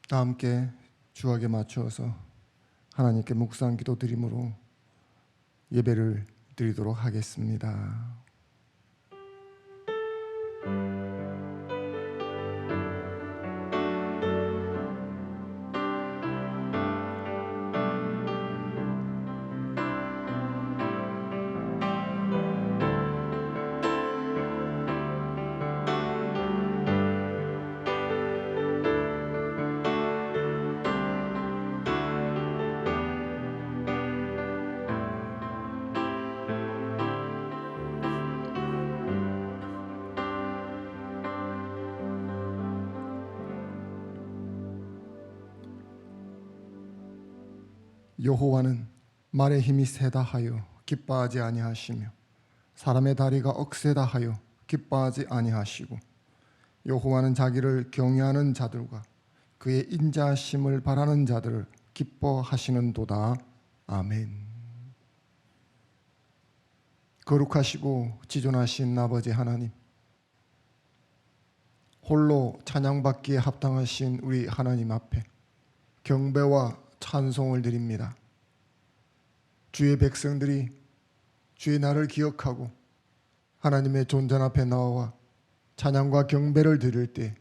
다 함께 주악에 맞추어서 하나님께 묵상 기도 드림으로 예배를 드리도록 하겠습니다. 여호와는 말의 힘이 세다 하여 기뻐하지 아니하시며 사람의 다리가 억세다 하여 기뻐하지 아니하시고 여호와는 자기를 경외하는 자들과 그의 인자하심을 바라는 자들을 기뻐하시는도다. 아멘. 거룩하시고 지존하신 아버지 하나님, 홀로 찬양받기에 합당하신 우리 하나님 앞에 경배와 찬송을 드립니다. 주의 백성들이 주의 날을 기억하고 하나님의 존전 앞에 나와 찬양과 경배를 드릴 때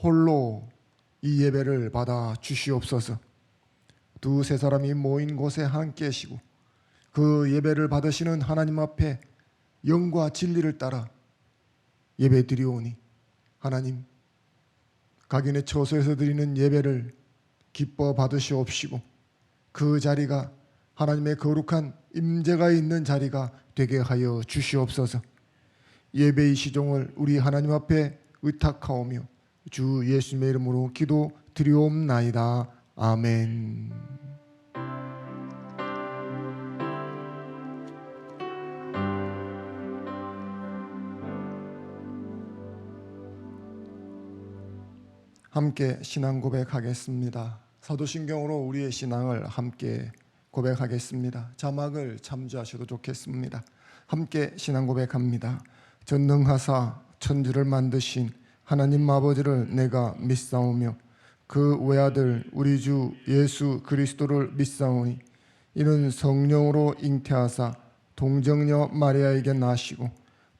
홀로 이 예배를 받아 주시옵소서. 두세 사람이 모인 곳에 함께 계시고 그 예배를 받으시는 하나님 앞에 영과 진리를 따라 예배 드리오니 하나님, 각인의 처소에서 드리는 예배를 기뻐 받으시옵시고 그 자리가 하나님의 거룩한 임재가 있는 자리가 되게 하여 주시옵소서. 예배의 시종을 우리 하나님 앞에 의탁하오며 주 예수님의 이름으로 기도 드리옵나이다. 아멘. 함께 신앙 고백하겠습니다. 사도신경으로 우리의 신앙을 함께 고백하겠습니다. 자막을 참조하셔도 좋겠습니다. 함께 신앙 고백합니다. 전능하사 천지를 만드신 하나님 아버지를 내가 믿사오며 그 외아들 우리 주 예수 그리스도를 믿사오니 이는 성령으로 잉태하사 동정녀 마리아에게 나시고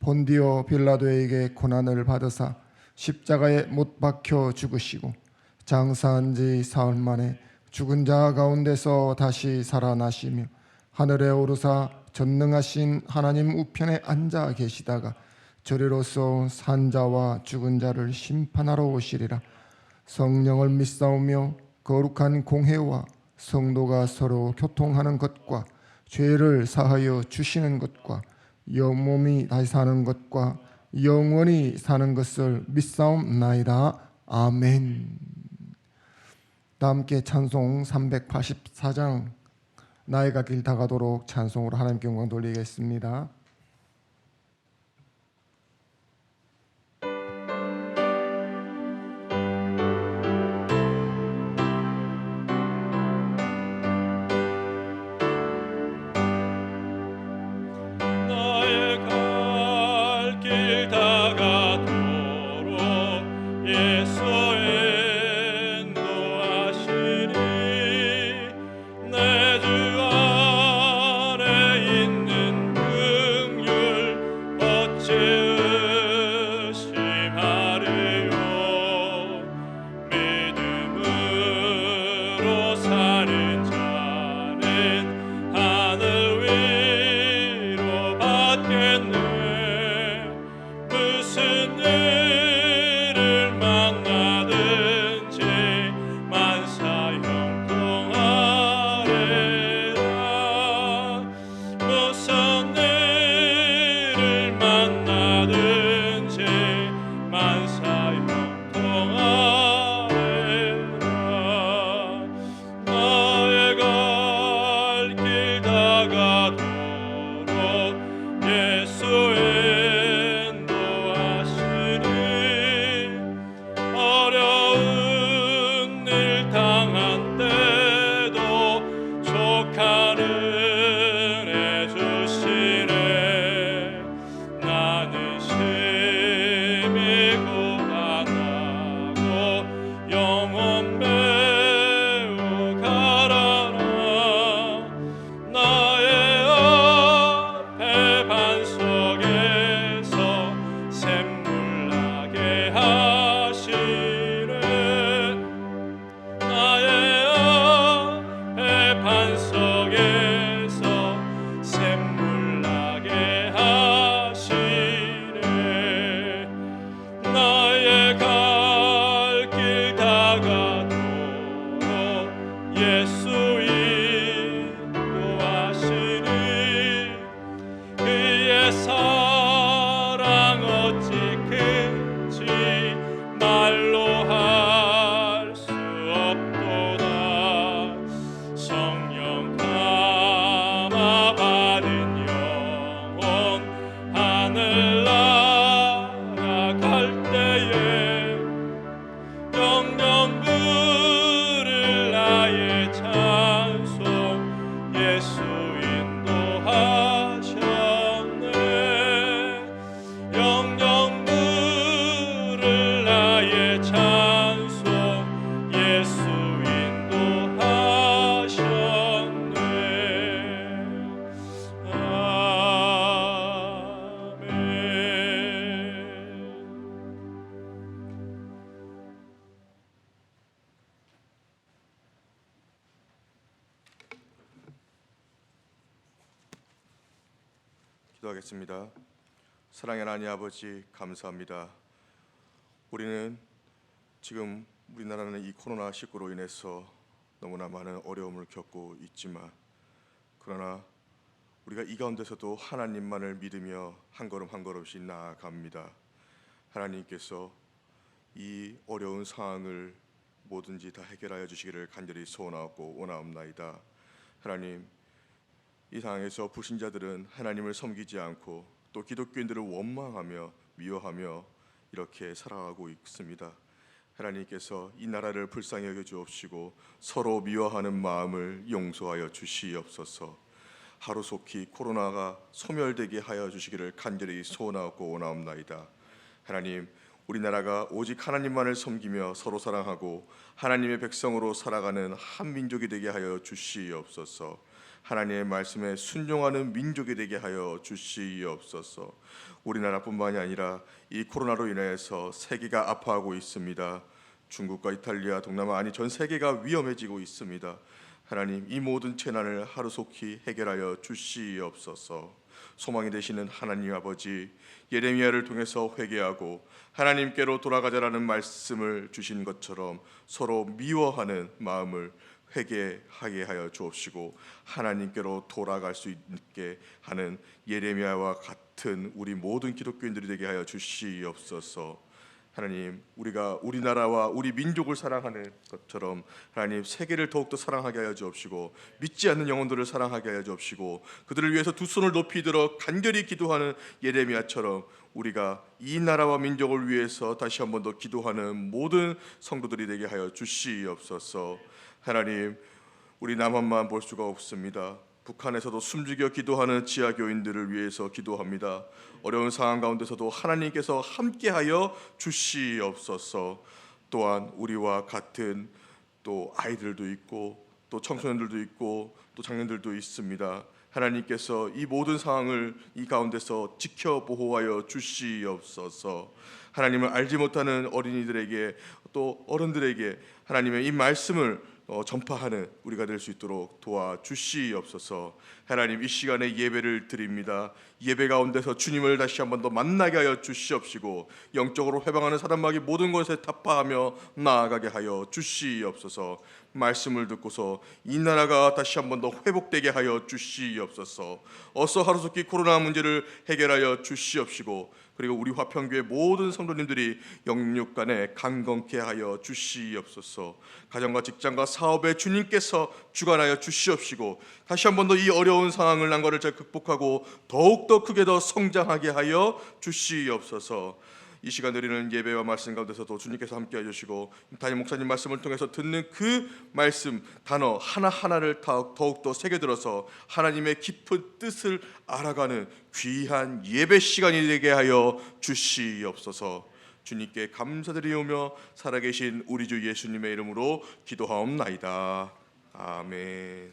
본디오 빌라도에게 고난을 받으사 십자가에 못 박혀 죽으시고 장사한 지 사흘 만에 죽은 자 가운데서 다시 살아나시며 하늘에 오르사 전능하신 하나님 우편에 앉아 계시다가 저리로서 산 자와 죽은 자를 심판하러 오시리라. 성령을 믿사오며 거룩한 공회와 성도가 서로 교통하는 것과 죄를 사하여 주시는 것과 영몸이 다시 사는 것과 영원히 사는 것을 믿사옵나이다. 아멘. 다 함께 찬송 384장 나이가 길 다가도록 찬송으로 하나님께 영광 돌리겠습니다. 내 주 안에 있는 그 기도하겠습니다. 사랑의 하나님 아버지, 감사합니다. 우리는 지금 우리나라는 이 코로나19로 인해서 너무나 많은 어려움을 겪고 있지만, 그러나 우리가 이 가운데서도 하나님만을 믿으며 한 걸음 한 걸음씩 나아갑니다. 하나님께서 이 어려운 상황을 뭐든지 다 해결하여 주시기를 간절히 소원하고 원하옵나이다. 하나님, 이 상황에서 불신자들은 하나님을 섬기지 않고 또 기독교인들을 원망하며 미워하며 이렇게 살아가고 있습니다. 하나님께서 이 나라를 불쌍히 여겨 주옵시고 서로 미워하는 마음을 용서하여 주시옵소서. 하루속히 코로나가 소멸되게 하여 주시기를 간절히 소원하고 원하옵나이다. 하나님, 우리나라가 오직 하나님만을 섬기며 서로 사랑하고 하나님의 백성으로 살아가는 한 민족이 되게 하여 주시옵소서. 하나님의 말씀에 순종하는 민족이 되게 하여 주시옵소서. 우리나라뿐만이 아니라 이 코로나로 인해서 세계가 아파하고 있습니다. 중국과 이탈리아, 동남아, 아니 전 세계가 위험해지고 있습니다. 하나님, 이 모든 재난을 하루속히 해결하여 주시옵소서. 소망이 되시는 하나님 아버지, 예레미야를 통해서 회개하고 하나님께로 돌아가자라는 말씀을 주신 것처럼 서로 미워하는 마음을 회개하게 하여 주옵시고 하나님께로 돌아갈 수 있게 하는 예레미야와 같은 우리 모든 기독교인들이 되게 하여 주시옵소서. 하나님, 우리가 우리나라와 우리 민족을 사랑하는 것처럼 하나님 세계를 더욱더 사랑하게 하여 주옵시고 믿지 않는 영혼들을 사랑하게 하여 주옵시고 그들을 위해서 두 손을 높이 들어 간절히 기도하는 예레미야처럼 우리가 이 나라와 민족을 위해서 다시 한 번 더 기도하는 모든 성도들이 되게 하여 주시옵소서. 하나님, 우리 남한만 볼 수가 없습니다. 북한에서도 숨죽여 기도하는 지하교인들을 위해서 기도합니다. 어려운 상황 가운데서도 하나님께서 함께하여 주시옵소서. 또한 우리와 같은 또 아이들도 있고 또 청소년들도 있고 또 장년들도 있습니다. 하나님께서 이 모든 상황을 이 가운데서 지켜 보호하여 주시옵소서. 하나님을 알지 못하는 어린이들에게 또 어른들에게 하나님의 이 말씀을 전파하는 우리가 될 수 있도록 도와주시옵소서. 하나님, 이 시간에 예배를 드립니다. 예배 가운데서 주님을 다시 한 번 더 만나게 하여 주시옵시고 영적으로 회방하는 사람마귀 모든 것에 타파하며 나아가게 하여 주시옵소서. 말씀을 듣고서 이 나라가 다시 한 번 더 회복되게 하여 주시옵소서. 어서 하루속히 코로나 문제를 해결하여 주시옵시고 그리고 우리 화평교회 모든 성도님들이 영육간에 강건케 하여 주시옵소서. 가정과 직장과 사업에 주님께서 주관하여 주시옵시고 다시 한 번 더 이 어려운 상황을 난관을 잘 극복하고 더욱더 크게 더 성장하게 하여 주시옵소서. 이 시간 드리는 예배와 말씀 가운데서도 주님께서 함께 해주시고 담임 목사님 말씀을 통해서 듣는 그 말씀 단어 하나하나를 더욱더 새겨들어서 하나님의 깊은 뜻을 알아가는 귀한 예배 시간이 되게 하여 주시옵소서. 주님께 감사드리오며 살아계신 우리 주 예수님의 이름으로 기도하옵나이다. 아멘.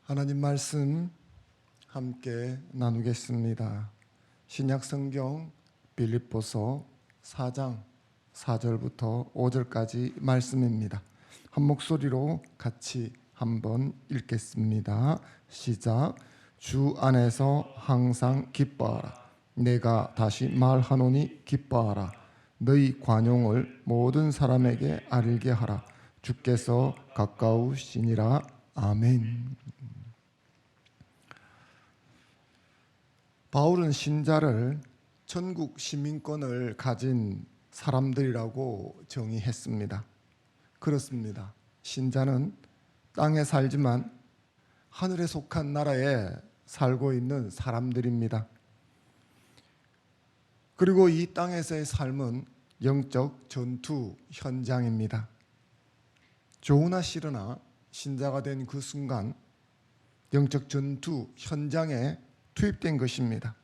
하나님 말씀 함께 나누겠습니다. 신약 성경 빌립보서 4장 4절부터 5절까지 말씀입니다. 한 목소리로 같이 한번 읽겠습니다. 시작. 주 안에서 항상 기뻐하라. 내가 다시 말하노니 기뻐하라. 너희 관용을 모든 사람에게 알게 하라. 주께서 가까우시니라. 아멘. 바울은 신자를 천국 시민권을 가진 사람들이라고 정의했습니다. 그렇습니다. 신자는 땅에 살지만 하늘에 속한 나라에 살고 있는 사람들입니다. 그리고 이 땅에서의 삶은 영적 전투 현장입니다. 좋으나 싫으나 신자가 된 그 순간 영적 전투 현장에 투입된 것입니다.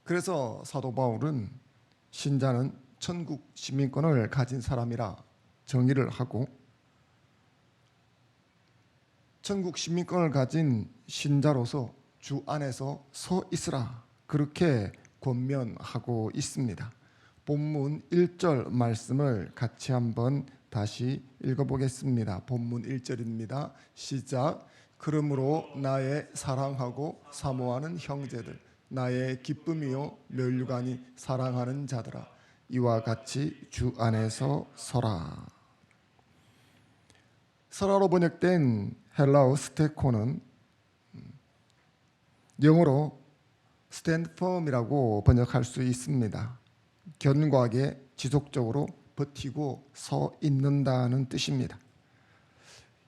그래서 사도 바울은 신자는 천국 시민권을 가진 사람이라 정의를 하고 천국 시민권을 가진 신자로서 주 안에서 서 있으라 그렇게 권면하고 있습니다. 본문 1절 말씀을 같이 한번 다시 읽어보겠습니다. 본문 1절입니다. 시작. 그러므로 나의 사랑하고 사모하는 형제들, 나의 기쁨이요 멸류관이 사랑하는 자들아, 이와 같이 주 안에서 서라. 서라로 번역된 헬라어 스테코는 영어로 stand firm이라고 번역할 수 있습니다. 견고하게 지속적으로 버티고 서 있는다는 뜻입니다.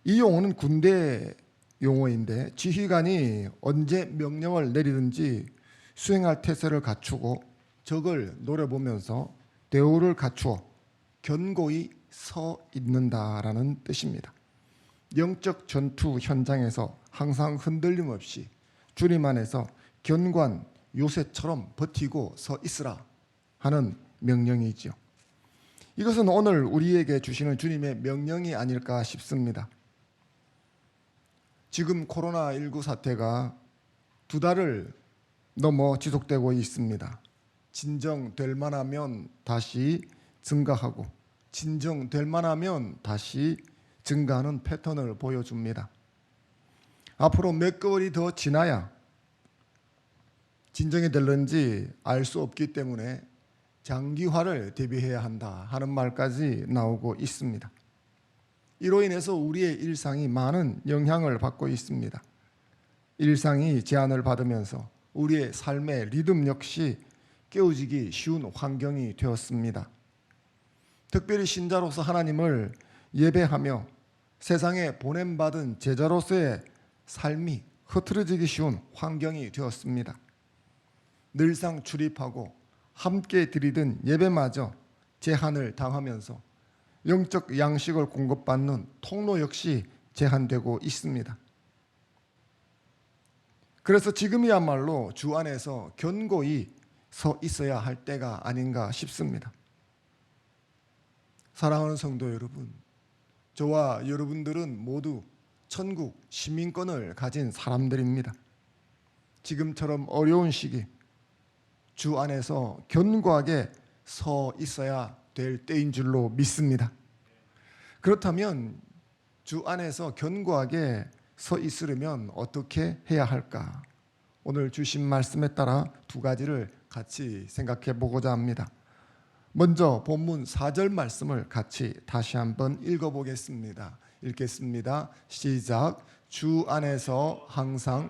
이 용어는 군대 용어인데 지휘관이 언제 명령을 내리든지 수행할 태세를 갖추고 적을 노려보면서 대우를 갖추어 견고히 서 있는다라는 뜻입니다. 영적 전투 현장에서 항상 흔들림 없이 주님 안에서 견고한 요새처럼 버티고 서 있으라 하는 명령이지요. 이것은 오늘 우리에게 주시는 주님의 명령이 아닐까 싶습니다. 지금 코로나19 사태가 2달을 넘어 지속되고 있습니다. 진정될 만하면 다시 증가하고 진정될 만하면 다시 증가하는 패턴을 보여줍니다. 앞으로 몇 개월이 더 지나야 진정이 될는지 알 수 없기 때문에 장기화를 대비해야 한다 하는 말까지 나오고 있습니다. 이로 인해서 우리의 일상이 많은 영향을 받고 있습니다. 일상이 제한을 받으면서 우리의 삶의 리듬 역시 깨어지기 쉬운 환경이 되었습니다. 특별히 신자로서 하나님을 예배하며 세상에 보냄받은 제자로서의 삶이 흐트러지기 쉬운 환경이 되었습니다. 늘상 출입하고 함께 드리던 예배마저 제한을 당하면서 영적 양식을 공급받는 통로 역시 제한되고 있습니다. 그래서 지금이야말로 주 안에서 견고히 서 있어야 할 때가 아닌가 싶습니다. 사랑하는 성도 여러분, 저와 여러분들은 모두 천국 시민권을 가진 사람들입니다. 지금처럼 어려운 시기 주 안에서 견고하게 서 있어야 될 때인 줄로 믿습니다. 그렇다면 주 안에서 견고하게 서 있으려면 어떻게 해야 할까? 오늘 주신 말씀에 따라 2가지를 같이 생각해 보고자 합니다. 먼저 본문 4절 말씀을 같이 다시 한번 읽어보겠습니다. 읽겠습니다. 시작. 주 안에서 항상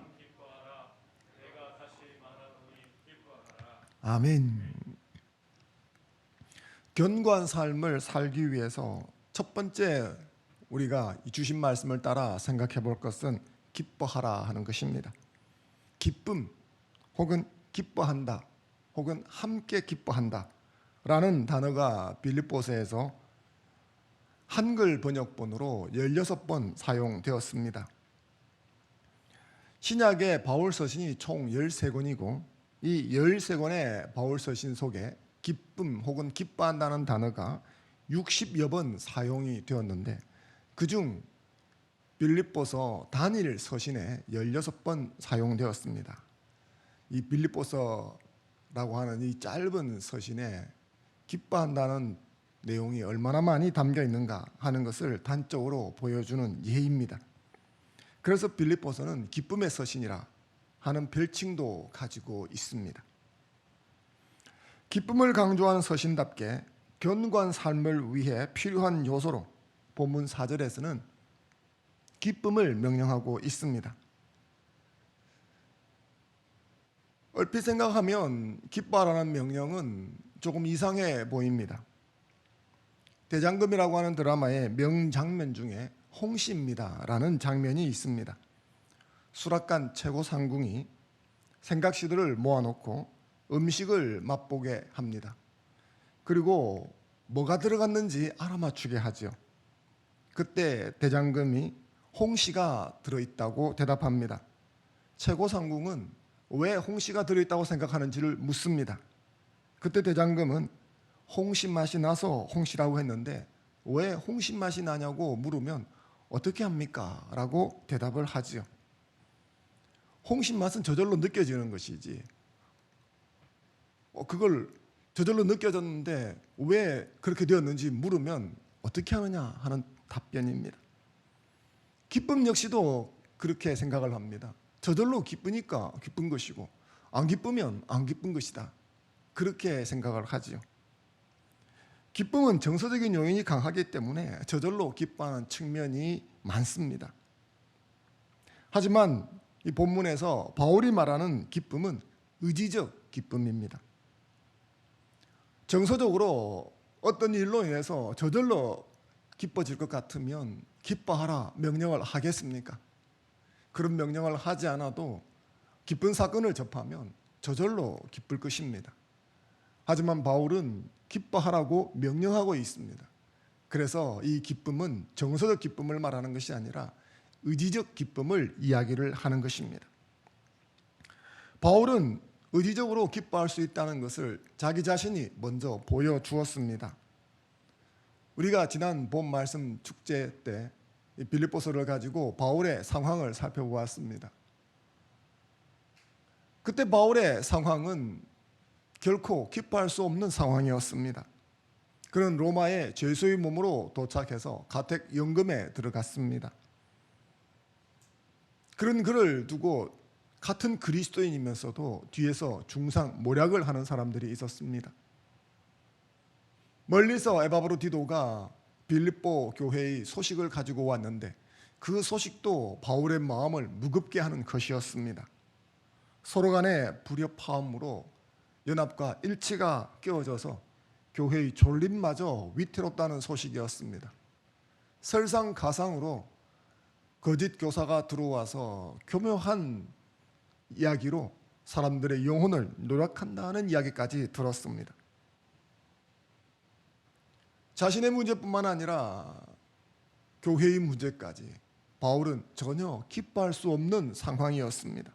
아멘. 견고한 삶을 살기 위해서 첫 번째 우리가 주신 말씀을 따라 생각해 볼 것은 기뻐하라 하는 것입니다. 기쁨 혹은 기뻐한다 혹은 함께 기뻐한다 라는 단어가 빌립보서에서 한글 번역본으로 16번 사용되었습니다. 신약의 바울 서신이 총 13권이고 이 13권의 바울 서신 속에 기쁨 혹은 기뻐한다는 단어가 60여 번 사용이 되었는데 그중 빌립보서 단일 서신에 16번 사용되었습니다. 이 빌립보서라고 하는 이 짧은 서신에 기뻐한다는 내용이 얼마나 많이 담겨 있는가 하는 것을 단적으로 보여주는 예입니다. 그래서 빌립보서는 기쁨의 서신이라 하는 별칭도 가지고 있습니다. 기쁨을 강조하는 서신답게 견고한 삶을 위해 필요한 요소로 본문 4절에서는 기쁨을 명령하고 있습니다. 얼핏 생각하면 기뻐하라는 명령은 조금 이상해 보입니다. 대장금이라고 하는 드라마의 명장면 중에 홍시입니다라는 장면이 있습니다. 수락관 최고 상궁이 생각시들을 모아놓고 음식을 맛보게 합니다. 그리고 뭐가 들어갔는지 알아맞추게 하죠. 그때 대장금이 홍시가 들어있다고 대답합니다. 최고 상궁은 왜 홍시가 들어있다고 생각하는지를 묻습니다. 그때 대장금은 홍시 맛이 나서 홍시라고 했는데 왜 홍시 맛이 나냐고 물으면 어떻게 합니까? 라고 대답을 하지요. 홍시 맛은 저절로 느껴지는 것이지 그걸 저절로 느껴졌는데 왜 그렇게 되었는지 물으면 어떻게 하느냐 하는 답변입니다. 기쁨 역시도 그렇게 생각을 합니다. 저절로 기쁘니까 기쁜 것이고 안 기쁘면 안 기쁜 것이다. 그렇게 생각을 하지요. 기쁨은 정서적인 요인이 강하기 때문에 저절로 기뻐하는 측면이 많습니다. 하지만 이 본문에서 바울이 말하는 기쁨은 의지적 기쁨입니다. 정서적으로 어떤 일로 인해서 저절로 기뻐질 것 같으면 기뻐하라 명령을 하겠습니까? 그런 명령을 하지 않아도 기쁜 사건을 접하면 저절로 기쁠 것입니다. 하지만 바울은 기뻐하라고 명령하고 있습니다. 그래서 이 기쁨은 정서적 기쁨을 말하는 것이 아니라 의지적 기쁨을 이야기를 하는 것입니다. 바울은 의지적으로 기뻐할 수 있다는 것을 자기 자신이 먼저 보여주었습니다. 우리가 지난 본 말씀 축제 때 빌립보서를 가지고 바울의 상황을 살펴보았습니다. 그때 바울의 상황은 결코 기뻐할 수 없는 상황이었습니다. 그는 로마의 죄수의 몸으로 도착해서 가택 연금에 들어갔습니다. 그런 그를 두고 같은 그리스도인이면서도 뒤에서 중상 모략을 하는 사람들이 있었습니다. 멀리서 에바브로디도가 빌립보 교회의 소식을 가지고 왔는데 그 소식도 바울의 마음을 무겁게 하는 것이었습니다. 서로 간의 불협화음으로 연합과 일치가 깨어져서 교회의 존립마저 위태롭다는 소식이었습니다. 설상가상으로 거짓 교사가 들어와서 교묘한 이야기로 사람들의 영혼을 노력한다는 이야기까지 들었습니다. 자신의 문제뿐만 아니라 교회의 문제까지 바울은 전혀 기뻐할 수 없는 상황이었습니다.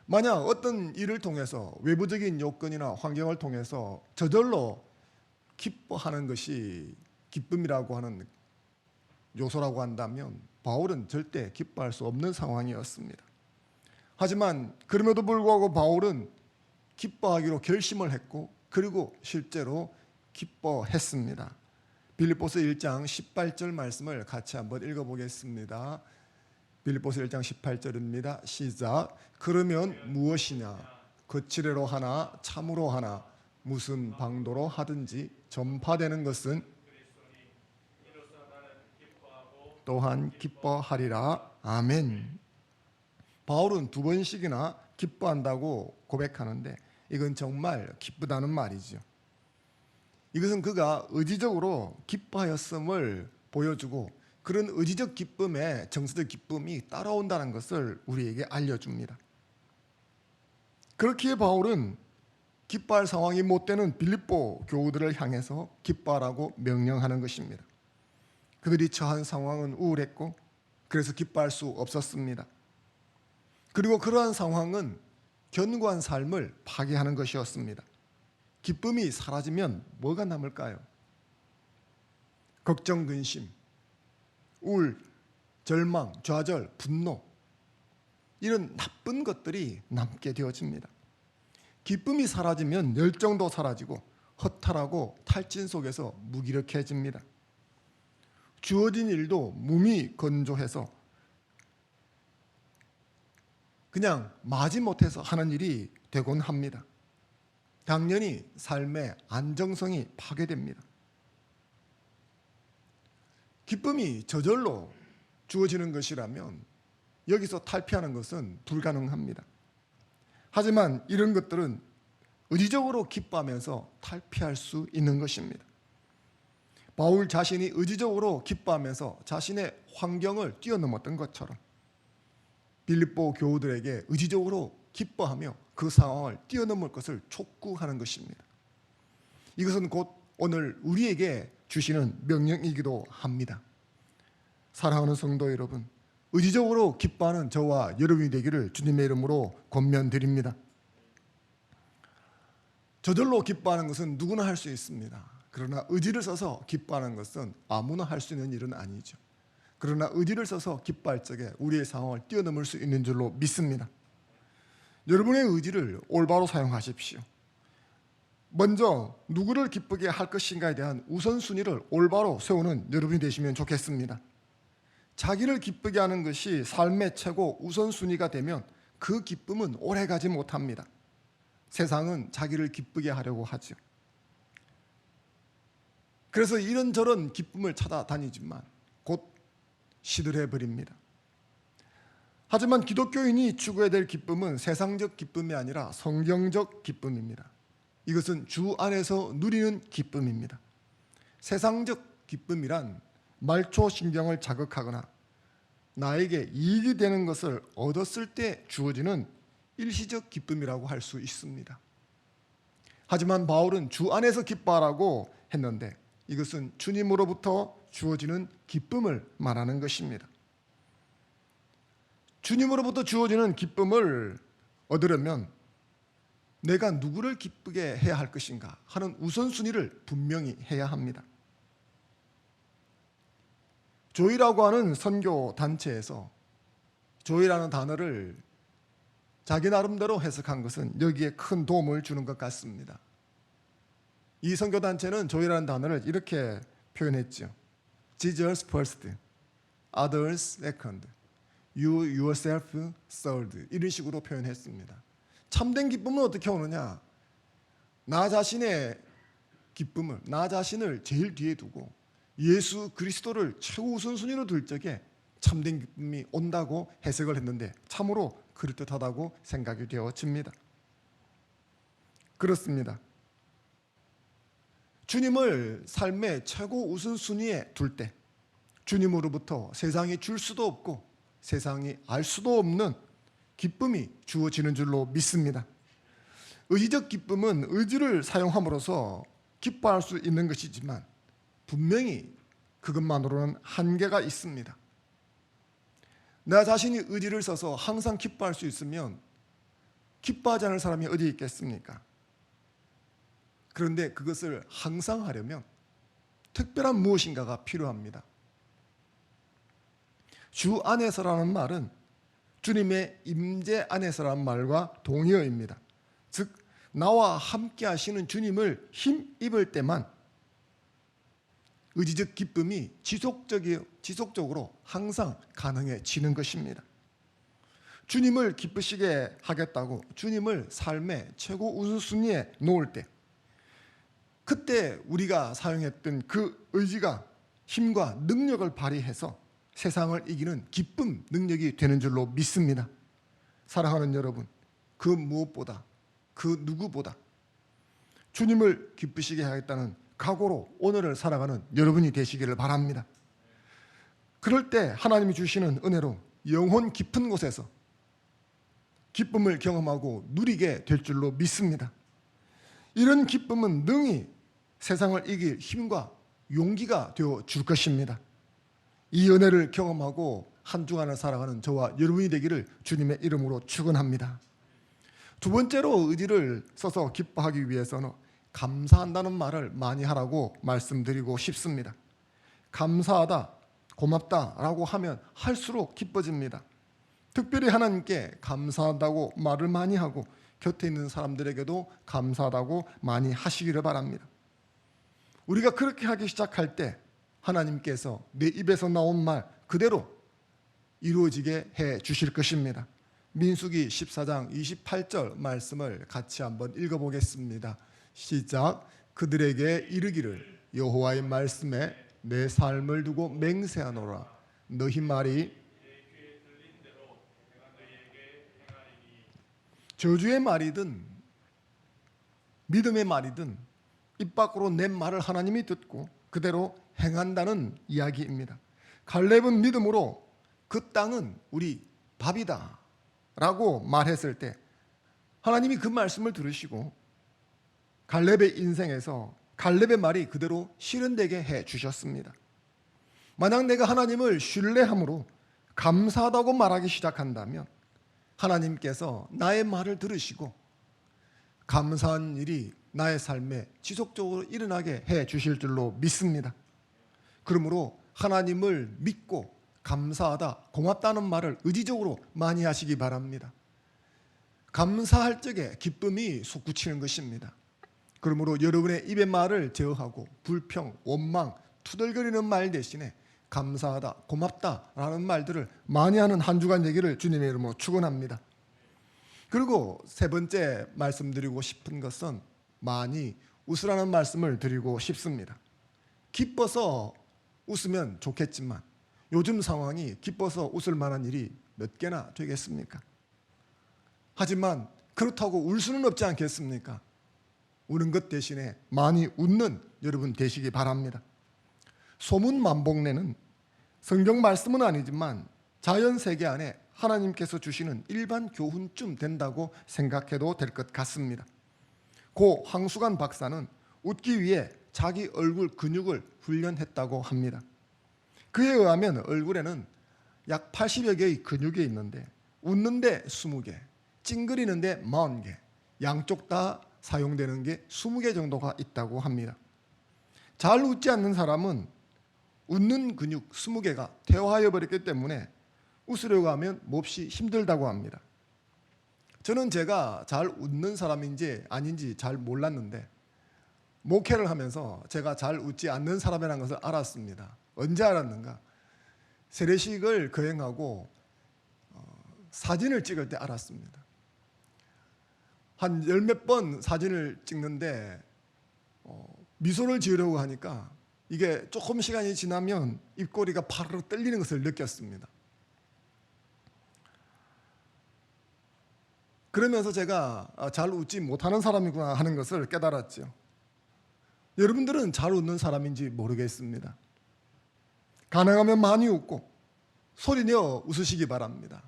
만약 어떤 일을 통해서 외부적인 요건이나 환경을 통해서 저절로 기뻐하는 것이 기쁨이라고 하는 요소라고 한다면 바울은 절대 기뻐할 수 없는 상황이었습니다. 하지만 그럼에도 불구하고 바울은 기뻐하기로 결심을 했고 그리고 실제로 기뻐했습니다. 빌립보서 1장 18절 말씀을 같이 한번 읽어보겠습니다. 빌립보서 1장 18절입니다. 시작. 그러면 무엇이냐 거칠애로 하나 참으로 하나 무슨 방도로 하든지 전파되는 것은 또한 기뻐하리라. 아멘. 바울은 두 번씩이나 기뻐한다고 고백하는데 이건 정말 기쁘다는 말이죠. 이것은 그가 의지적으로 기뻐하였음을 보여주고 그런 의지적 기쁨에 정서적 기쁨이 따라온다는 것을 우리에게 알려줍니다. 그렇기에 바울은 기뻐할 상황이 못 되는 빌립보 교우들을 향해서 기뻐하라고 명령하는 것입니다. 그들이 처한 상황은 우울했고 그래서 기뻐할 수 없었습니다. 그리고 그러한 상황은 견고한 삶을 파괴하는 것이었습니다. 기쁨이 사라지면 뭐가 남을까요? 걱정, 근심, 우울, 절망, 좌절, 분노 이런 나쁜 것들이 남게 되어집니다. 기쁨이 사라지면 열정도 사라지고 허탈하고 탈진 속에서 무기력해집니다. 주어진 일도 몸이 건조해서 그냥 마지못해서 하는 일이 되곤 합니다. 당연히 삶의 안정성이 파괴됩니다. 기쁨이 저절로 주어지는 것이라면 여기서 탈피하는 것은 불가능합니다. 하지만 이런 것들은 의지적으로 기뻐하면서 탈피할 수 있는 것입니다. 바울 자신이 의지적으로 기뻐하면서 자신의 환경을 뛰어넘었던 것처럼 빌립보 교우들에게 의지적으로 기뻐하며 그 상황을 뛰어넘을 것을 촉구하는 것입니다. 이것은 곧 오늘 우리에게 주시는 명령이기도 합니다. 사랑하는 성도 여러분, 의지적으로 기뻐하는 저와 여러분이 되기를 주님의 이름으로 권면드립니다. 저절로 기뻐하는 것은 누구나 할 수 있습니다. 그러나 의지를 써서 기뻐하는 것은 아무나 할 수 있는 일은 아니죠. 그러나 의지를 써서 기뻐할 적에 우리의 상황을 뛰어넘을 수 있는 줄로 믿습니다. 여러분의 의지를 올바로 사용하십시오. 먼저 누구를 기쁘게 할 것인가에 대한 우선순위를 올바로 세우는 여러분이 되시면 좋겠습니다. 자기를 기쁘게 하는 것이 삶의 최고 우선순위가 되면 그 기쁨은 오래가지 못합니다. 세상은 자기를 기쁘게 하려고 하죠. 그래서 이런저런 기쁨을 찾아다니지만 곧 시들해버립니다. 하지만 기독교인이 추구해야 될 기쁨은 세상적 기쁨이 아니라 성경적 기쁨입니다. 이것은 주 안에서 누리는 기쁨입니다. 세상적 기쁨이란 말초신경을 자극하거나 나에게 이익이 되는 것을 얻었을 때 주어지는 일시적 기쁨이라고 할 수 있습니다. 하지만 바울은 주 안에서 기뻐하라고 했는데 이것은 주님으로부터 주어지는 기쁨을 말하는 것입니다. 주님으로부터 주어지는 기쁨을 얻으려면 내가 누구를 기쁘게 해야 할 것인가 하는 우선순위를 분명히 해야 합니다. 조이라고 하는 선교 단체에서 조이라는 단어를 자기 나름대로 해석한 것은 여기에 큰 도움을 주는 것 같습니다. 이 선교 단체는 조이라는 단어를 이렇게 표현했죠. Jesus first, others second, you yourself third. 이런 식으로 표현했습니다. 참된 기쁨은 어떻게 오느냐? 나 자신의 기쁨을, 나 자신을 제일 뒤에 두고 예수 그리스도를 최고 우선순위로 둘 적에 참된 기쁨이 온다고 해석을 했는데 참으로 그럴듯하다고 생각이 되어집니다. 그렇습니다. 주님을 삶의 최고 우선순위에 둘 때 주님으로부터 세상이 줄 수도 없고 세상이 알 수도 없는 기쁨이 주어지는 줄로 믿습니다. 의지적 기쁨은 의지를 사용함으로써 기뻐할 수 있는 것이지만 분명히 그것만으로는 한계가 있습니다. 나 자신이 의지를 써서 항상 기뻐할 수 있으면 기뻐하지 않을 사람이 어디 있겠습니까? 그런데 그것을 항상 하려면 특별한 무엇인가가 필요합니다. 주 안에서라는 말은 주님의 임재 안에서라는 말과 동의어입니다. 즉 나와 함께 하시는 주님을 힘입을 때만 의지적 기쁨이 지속적으로 항상 가능해지는 것입니다. 주님을 기쁘시게 하겠다고 주님을 삶의 최고 우선순위에 놓을 때 그때 우리가 사용했던 그 의지가 힘과 능력을 발휘해서 세상을 이기는 기쁨 능력이 되는 줄로 믿습니다. 사랑하는 여러분, 그 무엇보다 그 누구보다 주님을 기쁘시게 하겠다는 각오로 오늘을 살아가는 여러분이 되시기를 바랍니다. 그럴 때 하나님이 주시는 은혜로 영혼 깊은 곳에서 기쁨을 경험하고 누리게 될 줄로 믿습니다. 이런 기쁨은 능히 세상을 이길 힘과 용기가 되어 줄 것입니다. 이 은혜를 경험하고 한 주간을 살아가는 저와 여러분이 되기를 주님의 이름으로 축원합니다. 두 번째로 의지를 써서 기뻐하기 위해서는 감사한다는 말을 많이 하라고 말씀드리고 싶습니다. 감사하다, 고맙다라고 하면 할수록 기뻐집니다. 특별히 하나님께 감사하다고 말을 많이 하고 곁에 있는 사람들에게도 감사하다고 많이 하시기를 바랍니다. 우리가 그렇게 하기 시작할 때 하나님께서 내 입에서 나온 말 그대로 이루어지게 해 주실 것입니다. 민수기 14장 28절 말씀을 같이 한번 읽어보겠습니다. 시작. 그들에게 이르기를 여호와의 말씀에 내 삶을 두고 맹세하노라. 너희 말이 저주의 말이든 믿음의 말이든 입 밖으로 낸 말을 하나님이 듣고 그대로 행한다는 이야기입니다. 갈렙은 믿음으로 그 땅은 우리 밥이다 라고 말했을 때 하나님이 그 말씀을 들으시고 갈렙의 인생에서 갈렙의 말이 그대로 실현되게 해 주셨습니다. 만약 내가 하나님을 신뢰함으로 감사하다고 말하기 시작한다면 하나님께서 나의 말을 들으시고 감사한 일이 나의 삶에 지속적으로 일어나게 해 주실 줄로 믿습니다. 그러므로 하나님을 믿고 감사하다, 고맙다는 말을 의지적으로 많이 하시기 바랍니다. 감사할 적에 기쁨이 솟구치는 것입니다. 그러므로 여러분의 입의 말을 제어하고 불평, 원망, 투덜거리는 말 대신에 감사하다, 고맙다라는 말들을 많이 하는 한 주간 되기를 주님의 이름으로 축원합니다. 그리고 세 번째 말씀드리고 싶은 것은 많이 웃으라는 말씀을 드리고 싶습니다. 기뻐서 웃으면 좋겠지만 요즘 상황이 기뻐서 웃을 만한 일이 몇 개나 되겠습니까? 하지만 그렇다고 울 수는 없지 않겠습니까? 우는 것 대신에 많이 웃는 여러분 되시기 바랍니다. 소문만복내는 성경 말씀은 아니지만 자연 세계 안에 하나님께서 주시는 일반 교훈쯤 된다고 생각해도 될 것 같습니다. 고 황수관 박사는 웃기 위해 자기 얼굴 근육을 훈련했다고 합니다. 그에 의하면 얼굴에는 약 80여 개의 근육이 있는데 웃는데 20개, 찡그리는데 40개, 양쪽 다 사용되는 게 20개 정도가 있다고 합니다. 잘 웃지 않는 사람은 웃는 근육 20개가 퇴화해 버렸기 때문에 웃으려고 하면 몹시 힘들다고 합니다. 저는 제가 잘 웃는 사람인지 아닌지 잘 몰랐는데 목회를 하면서 제가 잘 웃지 않는 사람이라는 것을 알았습니다. 언제 알았는가? 세례식을 거행하고 사진을 찍을 때 알았습니다. 한 열 몇 번 사진을 찍는데 미소를 지으려고 하니까 이게 조금 시간이 지나면 입꼬리가 파르르 떨리는 것을 느꼈습니다. 그러면서 제가 잘 웃지 못하는 사람이구나 하는 것을 깨달았죠. 여러분들은 잘 웃는 사람인지 모르겠습니다. 가능하면 많이 웃고 소리내어 웃으시기 바랍니다.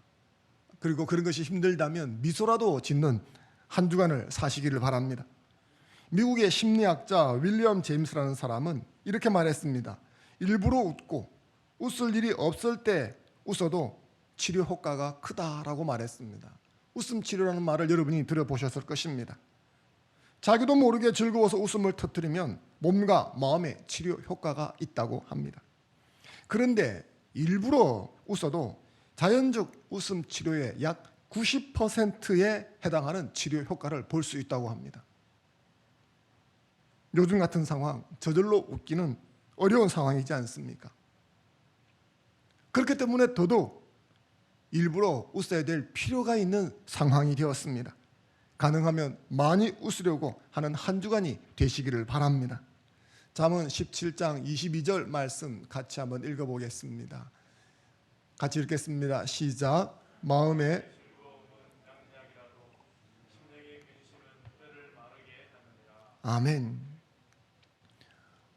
그리고 그런 것이 힘들다면 미소라도 짓는 한 주간을 사시기를 바랍니다. 미국의 심리학자 윌리엄 제임스라는 사람은 이렇게 말했습니다. 일부러 웃고 웃을 일이 없을 때 웃어도 치료 효과가 크다라고 말했습니다. 웃음 치료라는 말을 여러분이 들어보셨을 것입니다. 자기도 모르게 즐거워서 웃음을 터뜨리면 몸과 마음의 치료 효과가 있다고 합니다. 그런데 일부러 웃어도 자연적 웃음 치료의 약 90%에 해당하는 치료 효과를 볼 수 있다고 합니다. 요즘 같은 상황, 저절로 웃기는 어려운 상황이지 않습니까? 그렇기 때문에 더더욱 일부러 웃어야 될 필요가 있는 상황이 되었습니다. 가능하면 많이 웃으려고 하는 한 주간이 되시기를 바랍니다. 잠언 17장 22절 말씀 같이 한번 읽어보겠습니다. 같이 읽겠습니다. 시작. 마음에 아멘.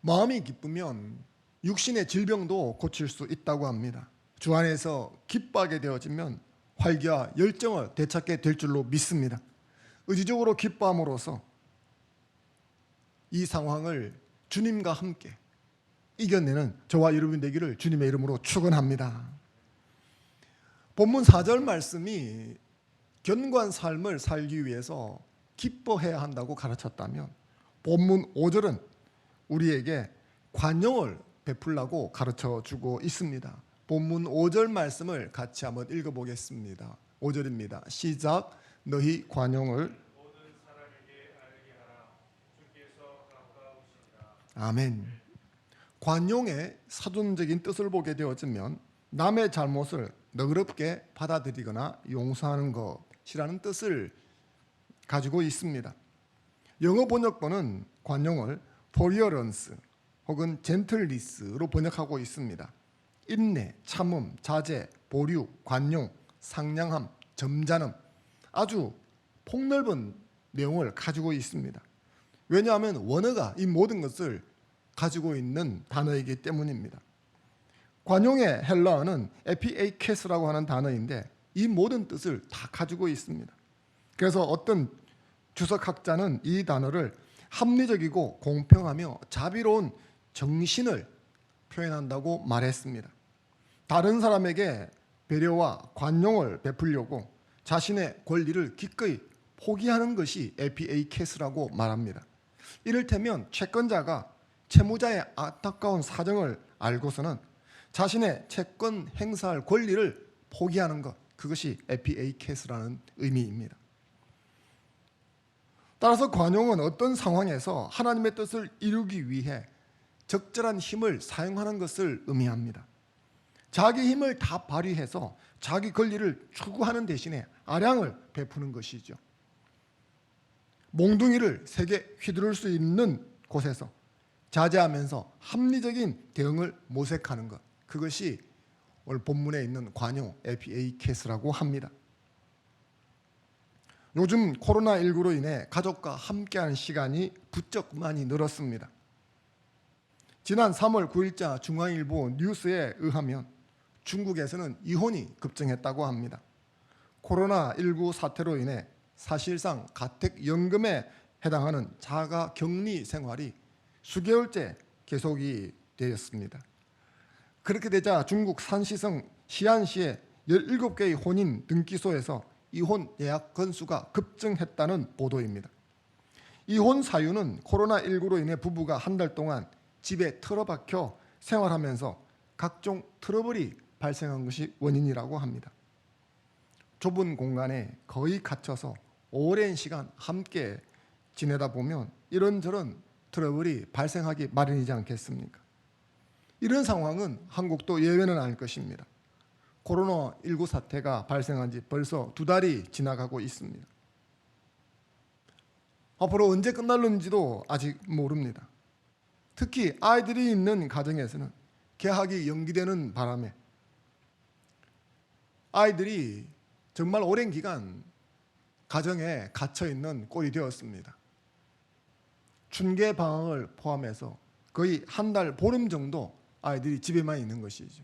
마음이 기쁘면 육신의 질병도 고칠 수 있다고 합니다. 주 안에서 기뻐하게 되어지면 활기와 열정을 되찾게 될 줄로 믿습니다. 의지적으로 기뻐함으로써 이 상황을 주님과 함께 이겨내는 저와 여러분 되기를 주님의 이름으로 축원합니다. 본문 4절 말씀이 견고한 삶을 살기 위해서 기뻐해야 한다고 가르쳤다면 본문 5절은 우리에게 관용을 베풀라고 가르쳐주고 있습니다. 본문 5절 말씀을 같이 한번 읽어보겠습니다. 5절입니다. 시작. 너희 관용을 아멘. 관용의 사전적인 뜻을 보게 되어지면 남의 잘못을 너그럽게 받아들이거나 용서하는 것이라는 뜻을 가지고 있습니다. 영어 번역본은 관용을 forbearance 혹은 gentleness로 번역하고 있습니다. 인내, 참음, 자제, 보류, 관용, 상냥함, 점잖음 아주 폭넓은 내용을 가지고 있습니다. 왜냐하면 원어가 이 모든 것을 가지고 있는 단어이기 때문입니다. 관용의 헬라어는 에피에이케스라고 하는 단어인데 이 모든 뜻을 다 가지고 있습니다. 그래서 어떤 주석학자는 이 단어를 합리적이고 공평하며 자비로운 정신을 표현한다고 말했습니다. 다른 사람에게 배려와 관용을 베풀려고 자신의 권리를 기꺼이 포기하는 것이 에피에이케스라고 말합니다. 이를테면 채권자가 채무자의 안타까운 사정을 알고서는 자신의 채권 행사할 권리를 포기하는 것, 그것이 에피에이케스라는 의미입니다. 따라서 관용은 어떤 상황에서 하나님의 뜻을 이루기 위해 적절한 힘을 사용하는 것을 의미합니다. 자기 힘을 다 발휘해서 자기 권리를 추구하는 대신에 아량을 베푸는 것이죠. 몽둥이를 세게 휘두를 수 있는 곳에서 자제하면서 합리적인 대응을 모색하는 것, 그것이 오늘 본문에 있는 관용 에피에이케스라고 합니다. 요즘 코로나19로 인해 가족과 함께하는 시간이 부쩍 많이 늘었습니다. 지난 3월 9일자 중앙일보 뉴스에 의하면 중국에서는 이혼이 급증했다고 합니다. 코로나19 사태로 인해 사실상 가택연금에 해당하는 자가 격리 생활이 수개월째 계속이 되었습니다. 그렇게 되자 중국 산시성 시안시의 17개의 혼인 등기소에서 이혼 예약 건수가 급증했다는 보도입니다. 이혼 사유는 코로나19로 인해 부부가 한 달 동안 집에 틀어박혀 생활하면서 각종 트러블이 발생한 것이 원인이라고 합니다. 좁은 공간에 거의 갇혀서 오랜 시간 함께 지내다 보면 이런저런 트러블이 발생하기 마련이지 않겠습니까? 이런 상황은 한국도 예외는 아닐 것입니다. 코로나19 사태가 발생한 지 벌써 2달이 지나가고 있습니다. 앞으로 언제 끝날는지도 아직 모릅니다. 특히 아이들이 있는 가정에서는 개학이 연기되는 바람에 아이들이 정말 오랜 기간 가정에 갇혀 있는 꼴이 되었습니다. 춘계 방학을 포함해서 거의 한 달 보름 정도 아이들이 집에만 있는 것이죠.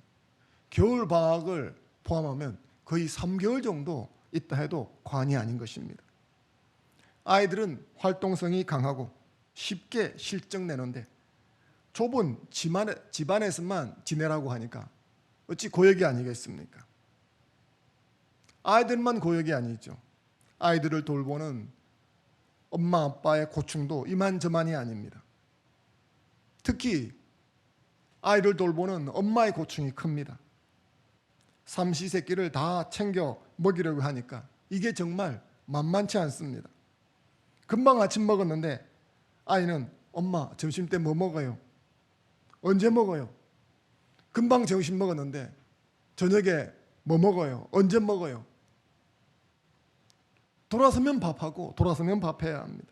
겨울 방학을 포함하면 거의 3개월 정도 있다 해도 과언이 아닌 것입니다. 아이들은 활동성이 강하고 쉽게 실증내는데 좁은 집안에서만 지내라고 하니까 어찌 고역이 아니겠습니까? 아이들만 고역이 아니죠. 아이들을 돌보는 엄마 아빠의 고충도 이만저만이 아닙니다. 특히 아이를 돌보는 엄마의 고충이 큽니다. 삼시세끼를 다 챙겨 먹이려고 하니까 이게 정말 만만치 않습니다. 금방 아침 먹었는데 아이는 엄마 점심 때 뭐 먹어요? 언제 먹어요? 금방 점심 먹었는데 저녁에 뭐 먹어요? 언제 먹어요? 돌아서면 밥하고 돌아서면 밥해야 합니다.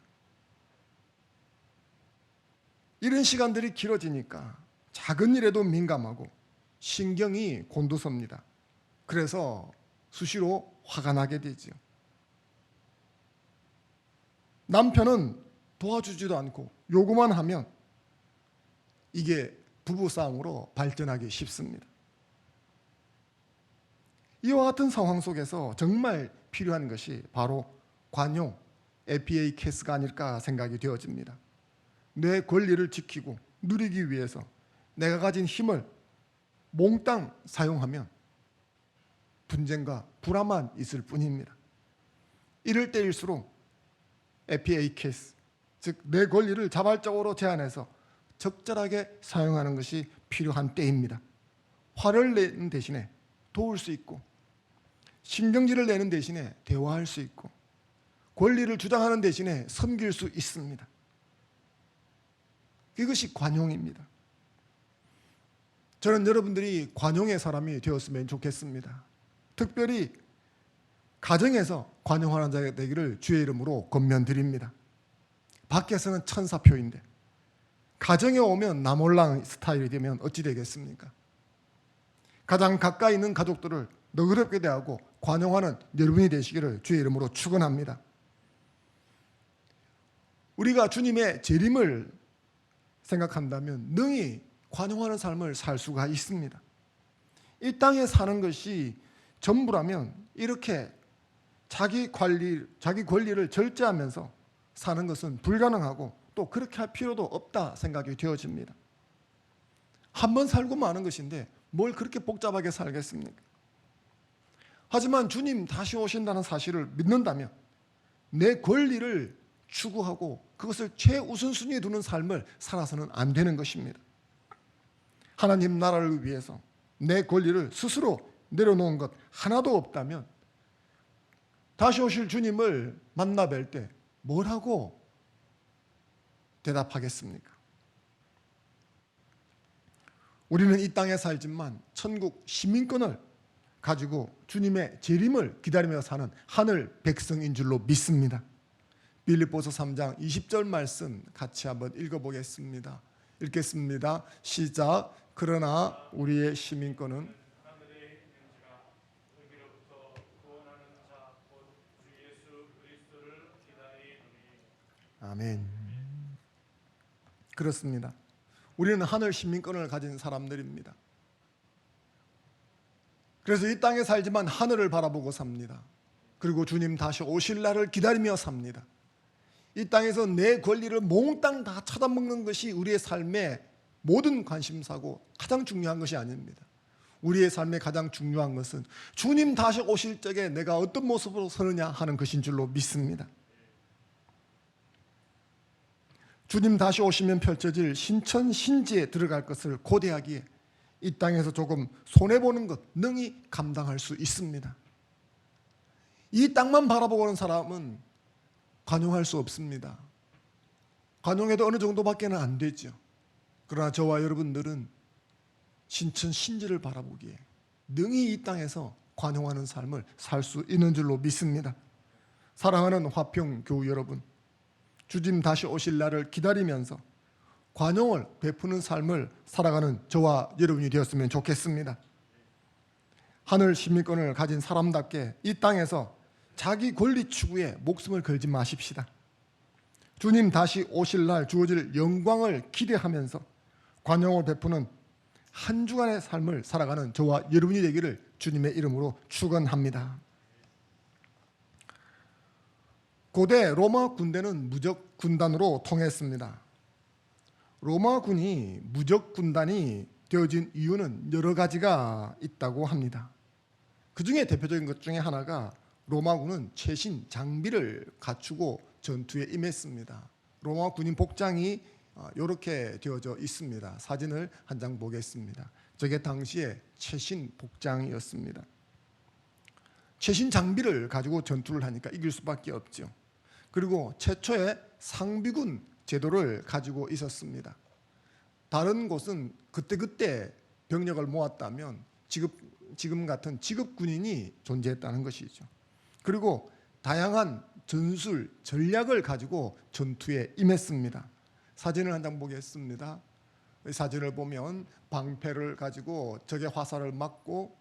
이런 시간들이 길어지니까 작은 일에도 민감하고 신경이 곤두섭니다. 그래서 수시로 화가 나게 되죠. 남편은 도와주지도 않고 요구만 하면 이게 부부싸움으로 발전하기 쉽습니다. 이와 같은 상황 속에서 정말 필요한 것이 바로 관용 에피에이케스가 아닐까 생각이 되어집니다. 내 권리를 지키고 누리기 위해서 내가 가진 힘을 몽땅 사용하면 분쟁과 불화만 있을 뿐입니다. 이럴 때일수록 에피에이케스, 즉 내 권리를 자발적으로 제한해서 적절하게 사용하는 것이 필요한 때입니다. 화를 내는 대신에 도울 수 있고 신경질을 내는 대신에 대화할 수 있고 권리를 주장하는 대신에 섬길 수 있습니다. 이것이 관용입니다. 저는 여러분들이 관용의 사람이 되었으면 좋겠습니다. 특별히 가정에서 관용하는 자가 되기를 주의 이름으로 권면드립니다. 밖에서는 천사표인데 가정에 오면 나몰랑 스타일이 되면 어찌 되겠습니까? 가장 가까이 있는 가족들을 너그럽게 대하고 관용하는 여러분이 되시기를 주의 이름으로 축원합니다. 우리가 주님의 재림을 생각한다면 능히 관용하는 삶을 살 수가 있습니다. 이 땅에 사는 것이 전부라면 이렇게 자기 권리를 절제하면서 사는 것은 불가능하고 또 그렇게 할 필요도 없다 생각이 되어집니다. 한 번 살고 마는 것인데 뭘 그렇게 복잡하게 살겠습니까? 하지만 주님 다시 오신다는 사실을 믿는다면 내 권리를 추구하고 그것을 최우선순위에 두는 삶을 살아서는 안 되는 것입니다. 하나님 나라를 위해서 내 권리를 스스로 내려놓은 것 하나도 없다면 다시 오실 주님을 만나 뵐 때 뭘 하고 대답하겠습니까? 우리는 이 땅에 살지만 천국 시민권을 가지고 주님의 재림을 기다리며 사는 하늘 백성인 줄로 믿습니다. 빌립보서 3장 20절 말씀 같이 한번 읽어보겠습니다. 읽겠습니다. 시작. 그러나 우리의 시민권은 아멘. 그렇습니다. 우리는 하늘 시민권을 가진 사람들입니다. 그래서 이 땅에 살지만 하늘을 바라보고 삽니다. 그리고 주님 다시 오실 날을 기다리며 삽니다. 이 땅에서 내 권리를 몽땅 다 쳐다먹는 것이 우리의 삶의 모든 관심사고 가장 중요한 것이 아닙니다. 우리의 삶의 가장 중요한 것은 주님 다시 오실 적에 내가 어떤 모습으로 서느냐 하는 것인 줄로 믿습니다. 주님 다시 오시면 펼쳐질 신천신지에 들어갈 것을 고대하기에 이 땅에서 조금 손해보는 것 능히 감당할 수 있습니다. 이 땅만 바라보는 사람은 관용할 수 없습니다. 관용해도 어느 정도밖에는 안 되죠. 그러나 저와 여러분들은 신천신지를 바라보기에 능히 이 땅에서 관용하는 삶을 살 수 있는 줄로 믿습니다. 사랑하는 화평교우 여러분, 주님 다시 오실 날을 기다리면서 관용을 베푸는 삶을 살아가는 저와 여러분이 되었으면 좋겠습니다. 하늘 시민권을 가진 사람답게 이 땅에서 자기 권리 추구에 목숨을 걸지 마십시다. 주님 다시 오실 날 주어질 영광을 기대하면서 관용을 베푸는 한 주간의 삶을 살아가는 저와 여러분이 되기를 주님의 이름으로 축원합니다. 고대 로마 군대는 무적 군단으로 통했습니다. 로마군이 무적 군단이 되어진 이유는 여러 가지가 있다고 합니다. 그 중에 대표적인 것 중에 하나가 로마군은 최신 장비를 갖추고 전투에 임했습니다. 로마 군인 복장이 이렇게 되어져 있습니다. 사진을 한 장 보겠습니다. 저게 당시의 최신 복장이었습니다. 최신 장비를 가지고 전투를 하니까 이길 수밖에 없죠. 그리고 최초의 상비군 제도를 가지고 있었습니다. 다른 곳은 그때그때 병력을 모았다면 지금 같은 지급 군인이 존재했다는 것이죠. 그리고 다양한 전술, 전략을 가지고 전투에 임했습니다. 사진을 한 장 보겠습니다. 이 사진을 보면 방패를 가지고 적의 화살을 막고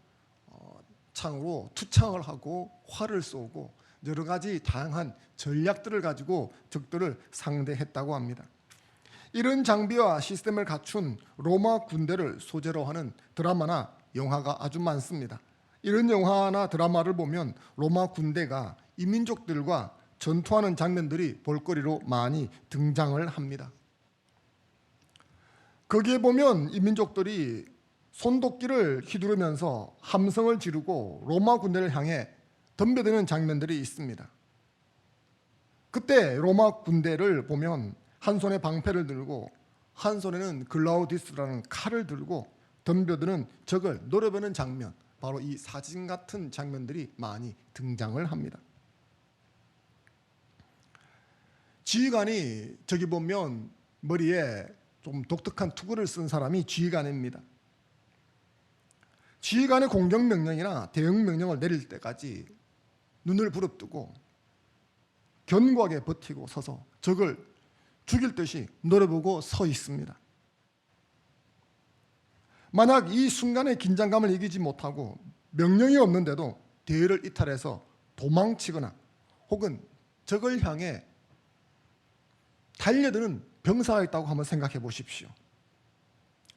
창으로 투창을 하고 활을 쏘고 여러 가지 다양한 전략들을 가지고 적들을 상대했다고 합니다. 이런 장비와 시스템을 갖춘 로마 군대를 소재로 하는 드라마나 영화가 아주 많습니다. 이런 영화나 드라마를 보면 로마 군대가 이민족들과 전투하는 장면들이 볼거리로 많이 등장을 합니다. 거기에 보면 이민족들이 손도끼를 휘두르면서 함성을 지르고 로마 군대를 향해 덤벼드는 장면들이 있습니다. 그때 로마 군대를 보면 한 손에 방패를 들고 한 손에는 글라우디스라는 칼을 들고 덤벼드는 적을 노려보는 장면, 바로 이 사진 같은 장면들이 많이 등장을 합니다. 지휘관이 저기 보면 머리에 좀 독특한 투구를 쓴 사람이 지휘관입니다. 지휘관의 공격 명령이나 대응 명령을 내릴 때까지 눈을 부릅뜨고 견고하게 버티고 서서 적을 죽일 듯이 노려보고 서 있습니다. 만약 이 순간의 긴장감을 이기지 못하고 명령이 없는데도 대열을 이탈해서 도망치거나 혹은 적을 향해 달려드는 병사가 있다고 한번 생각해 보십시오.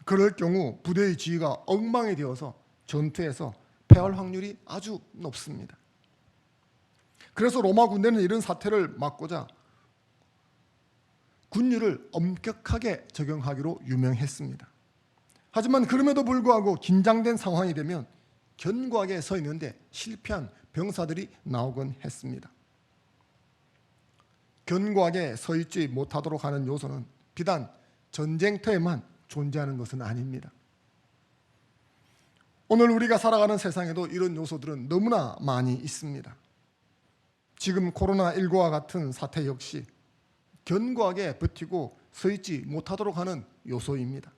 그럴 경우 부대의 지휘가 엉망이 되어서 전투에서 패할 확률이 아주 높습니다. 그래서 로마 군대는 이런 사태를 막고자 군율을 엄격하게 적용하기로 유명했습니다. 하지만 그럼에도 불구하고 긴장된 상황이 되면 견고하게 서 있는데 실패한 병사들이 나오곤 했습니다. 견고하게 서 있지 못하도록 하는 요소는 비단 전쟁터에만 존재하는 것은 아닙니다. 오늘 우리가 살아가는 세상에도 이런 요소들은 너무나 많이 있습니다. 지금 코로나19와 같은 사태 역시 견고하게 버티고 서 있지 못하도록 하는 요소입니다.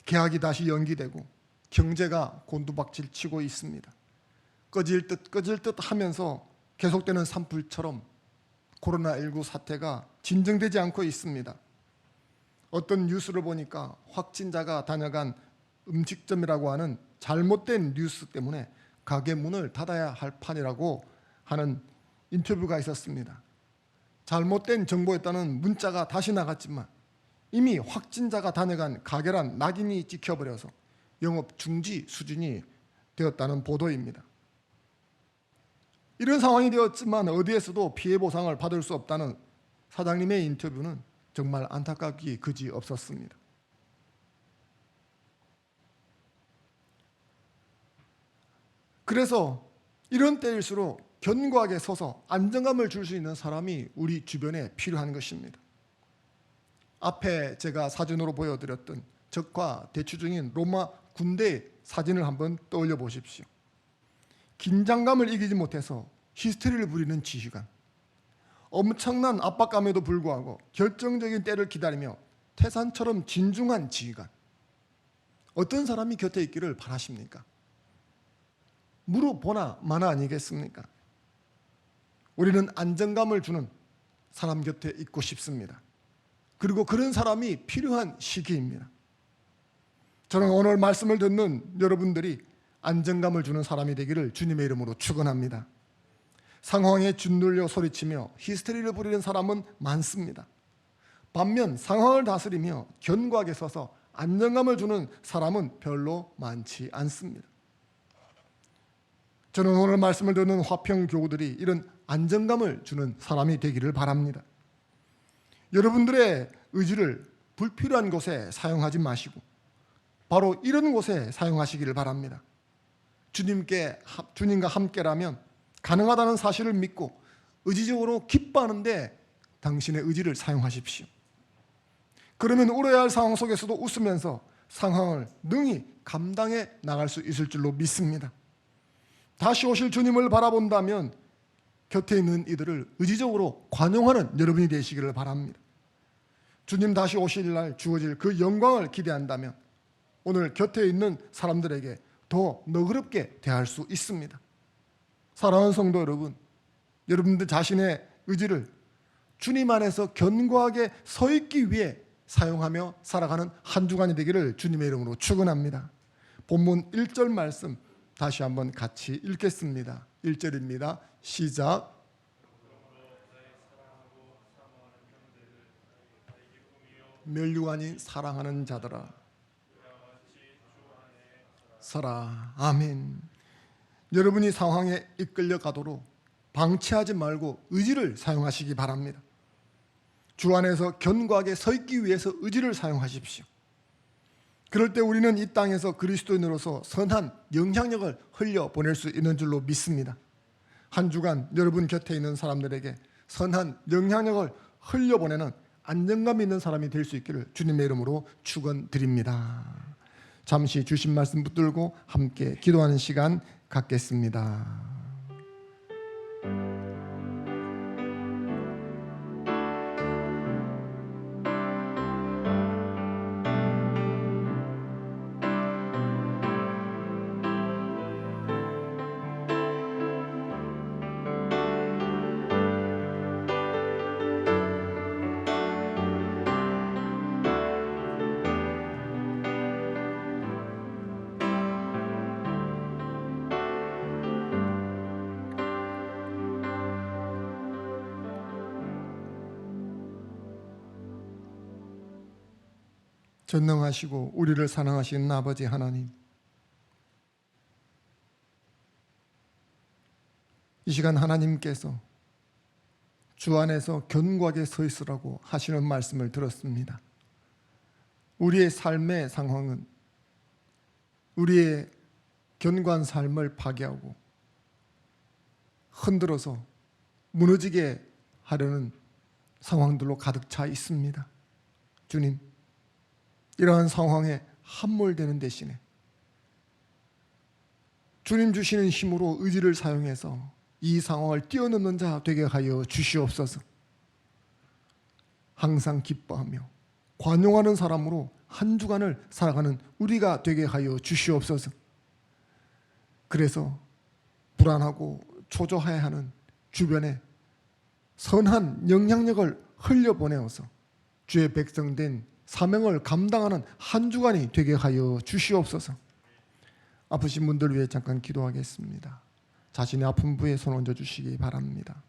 계약이 다시 연기되고 경제가 곤두박질 치고 있습니다. 꺼질 듯 하면서 계속되는 산불처럼 코로나19 사태가 진정되지 않고 있습니다. 어떤 뉴스를 보니까 확진자가 다녀간 음식점이라고 하는 잘못된 뉴스 때문에 가게 문을 닫아야 할 판이라고 하는 인터뷰가 있었습니다. 잘못된 정보였다는 문자가 다시 나갔지만 이미 확진자가 다녀간 가게란 낙인이 찍혀버려서 영업 중지 수준이 되었다는 보도입니다. 이런 상황이 되었지만 어디에서도 피해 보상을 받을 수 없다는 사장님의 인터뷰는 정말 안타깝기 그지 없었습니다. 그래서 이런 때일수록 견고하게 서서 안정감을 줄 수 있는 사람이 우리 주변에 필요한 것입니다. 앞에 제가 사진으로 보여드렸던 적과 대치 중인 로마 군대의 사진을 한번 떠올려 보십시오. 긴장감을 이기지 못해서 히스테리를 부리는 지휘관, 엄청난 압박감에도 불구하고 결정적인 때를 기다리며 태산처럼 진중한 지휘관, 어떤 사람이 곁에 있기를 바라십니까? 물어보나 마나 아니겠습니까? 우리는 안정감을 주는 사람 곁에 있고 싶습니다. 그리고 그런 사람이 필요한 시기입니다. 저는 오늘 말씀을 듣는 여러분들이 안정감을 주는 사람이 되기를 주님의 이름으로 축원합니다. 상황에 짓눌려 소리치며 히스테리를 부리는 사람은 많습니다. 반면 상황을 다스리며 견고하게 서서 안정감을 주는 사람은 별로 많지 않습니다. 저는 오늘 말씀을 듣는 화평 교우들이 이런 안정감을 주는 사람이 되기를 바랍니다. 여러분들의 의지를 불필요한 곳에 사용하지 마시고 바로 이런 곳에 사용하시기를 바랍니다. 주님과 함께라면 가능하다는 사실을 믿고 의지적으로 기뻐하는데 당신의 의지를 사용하십시오. 그러면 울어야 할 상황 속에서도 웃으면서 상황을 능히 감당해 나갈 수 있을 줄로 믿습니다. 다시 오실 주님을 바라본다면 곁에 있는 이들을 의지적으로 관용하는 여러분이 되시기를 바랍니다. 주님 다시 오실 날 주어질 그 영광을 기대한다면 오늘 곁에 있는 사람들에게 더 너그럽게 대할 수 있습니다. 사랑하는 성도 여러분, 여러분들 자신의 의지를 주님 안에서 견고하게 서 있기 위해 사용하며 살아가는 한 주간이 되기를 주님의 이름으로 축원합니다. 본문 1절 말씀 다시 한번 같이 읽겠습니다. 1절입니다. 시작. 멸류가 아닌 사랑하는 자들아 서라. 아멘. 여러분이 상황에 이끌려 가도록 방치하지 말고 의지를 사용하시기 바랍니다. 주 안에서 견고하게 서 있기 위해서 의지를 사용하십시오. 그럴 때 우리는 이 땅에서 그리스도인으로서 선한 영향력을 흘려보낼 수 있는 줄로 믿습니다. 한 주간 여러분 곁에 있는 사람들에게 선한 영향력을 흘려보내는 안정감 있는 사람이 될 수 있기를 주님의 이름으로 축원드립니다. 잠시 주신 말씀 붙들고 함께 기도하는 시간 갖겠습니다. 전능하시고 우리를 사랑하시는 아버지 하나님, 이 시간 하나님께서 주 안에서 견고하게 서 있으라고 하시는 말씀을 들었습니다. 우리의 삶의 상황은 우리의 견고한 삶을 파괴하고 흔들어서 무너지게 하려는 상황들로 가득 차 있습니다. 주님, 이러한 상황에 함몰되는 대신에 주님 주시는 힘으로 의지를 사용해서 이 상황을 뛰어넘는 자 되게 하여 주시옵소서. 항상 기뻐하며 관용하는 사람으로 한 주간을 살아가는 우리가 되게 하여 주시옵소서. 그래서 불안하고 초조해하는 주변에 선한 영향력을 흘려보내어서 주의 백성된 사명을 감당하는 한 주간이 되게 하여 주시옵소서. 아프신 분들 위해 잠깐 기도하겠습니다. 자신의 아픈 부에 손 얹어 주시기 바랍니다.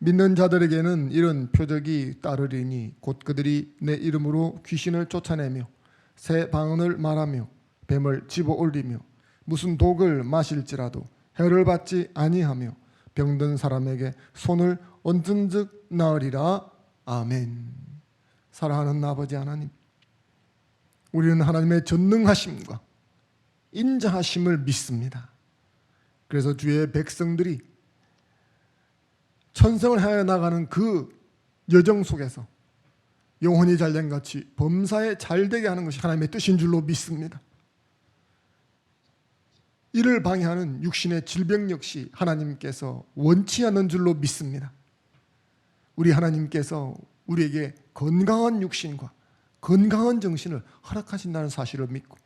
믿는 자들에게는 이런 표적이 따르리니 곧 그들이 내 이름으로 귀신을 쫓아내며 새 방언을 말하며 뱀을 집어올리며 무슨 독을 마실지라도 해를 받지 아니하며 병든 사람에게 손을 얹은즉 나으리라. 아멘. 사랑하는 아버지 하나님, 우리는 하나님의 전능하심과 인자하심을 믿습니다. 그래서 주의 백성들이 천성을 향해 나가는 그 여정 속에서 영혼이 잘된 같이 범사에 잘되게 하는 것이 하나님의 뜻인 줄로 믿습니다. 이를 방해하는 육신의 질병 역시 하나님께서 원치 않는 줄로 믿습니다. 우리 하나님께서 우리에게 건강한 육신과 건강한 정신을 허락하신다는 사실을 믿고,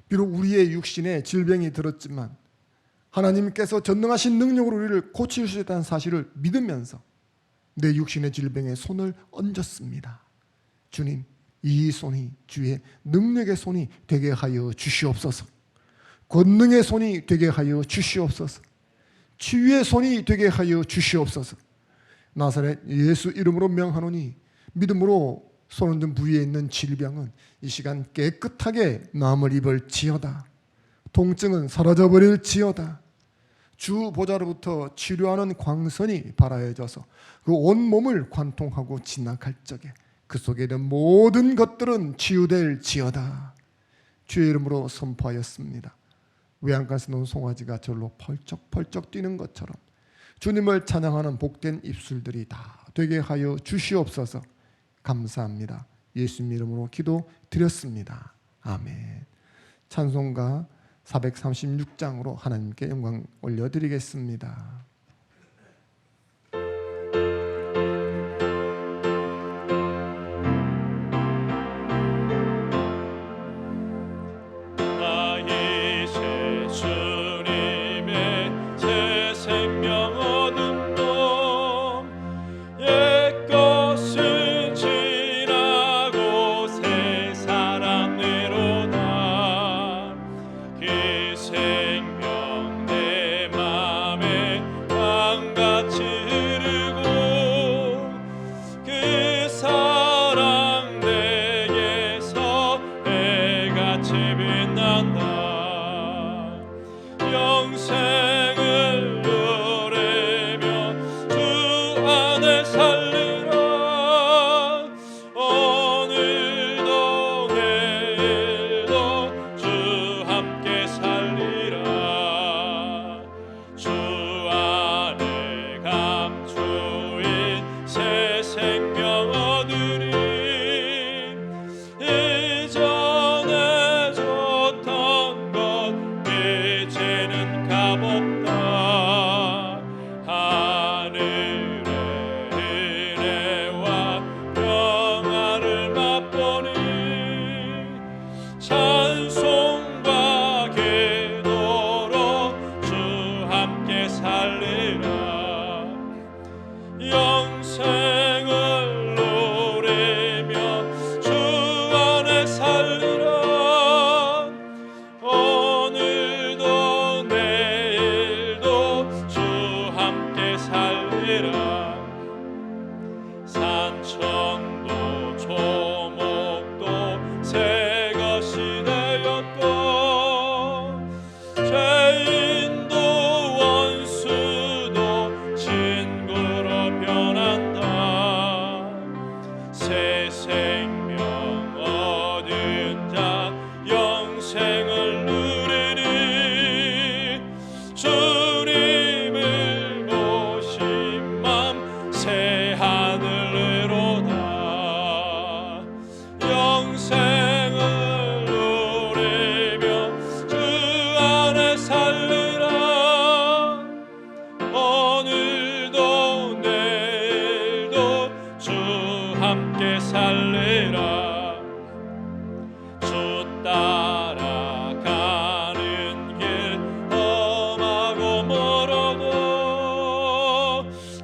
비록 우리의 육신에 질병이 들었지만 하나님께서 전능하신 능력으로 우리를 고칠 수 있다는 사실을 믿으면서 내 육신의 질병에 손을 얹었습니다. 주님, 이 손이 주의 능력의 손이 되게 하여 주시옵소서. 권능의 손이 되게 하여 주시옵소서. 치유의 손이 되게 하여 주시옵소서. 나사렛 예수 이름으로 명하노니 믿음으로 손 얹은 부위에 있는 질병은 이 시간 깨끗하게 나음을 입을지어다. 통증은 사라져버릴지어다. 주 보좌로부터 치료하는 광선이 발하여져서 그 온몸을 관통하고 지나갈 적에 그 속에 있는 모든 것들은 치유될지어다. 주의 이름으로 선포하였습니다. 외양간에서 놓은 송아지가 절로 펄쩍펄쩍 뛰는 것처럼 주님을 찬양하는 복된 입술들이 다 되게 하여 주시옵소서. 감사합니다. 예수님 이름으로 기도드렸습니다. 아멘. 찬송가 436장으로 하나님께 영광 올려드리겠습니다.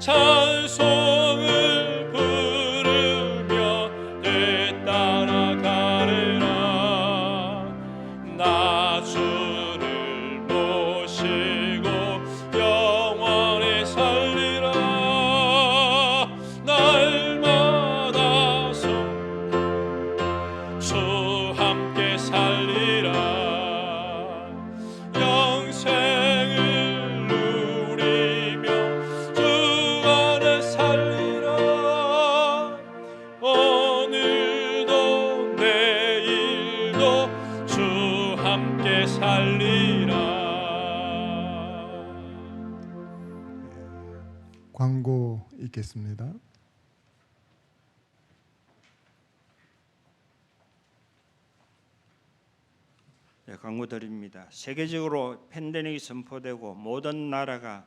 찬송을 부르며 내 따라가리라. 나 주를 모시고 영원히 살리라. 날마다 주 함께 살리라. 영생을 누리며 주 안에 살리라. 오늘도 내일도 주 함께 살리라. 광고 있겠습니다. 네, 광고 드립니다. 세계적으로 팬데믹이 선포되고 모든 나라가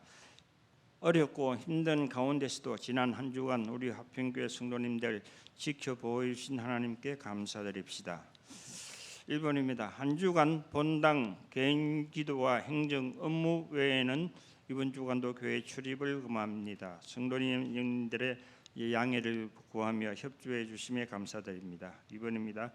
어렵고 힘든 가운데서도 지난 한 주간 우리 화평교회 성도님들 지켜보여 주신 하나님께 감사드립시다. 1번입니다. 한 주간 본당 개인 기도와 행정 업무 외에는 이번 주간도 교회 출입을 금합니다. 성도님들의 양해를 구하며 협조해 주심에 감사드립니다. 2번입니다.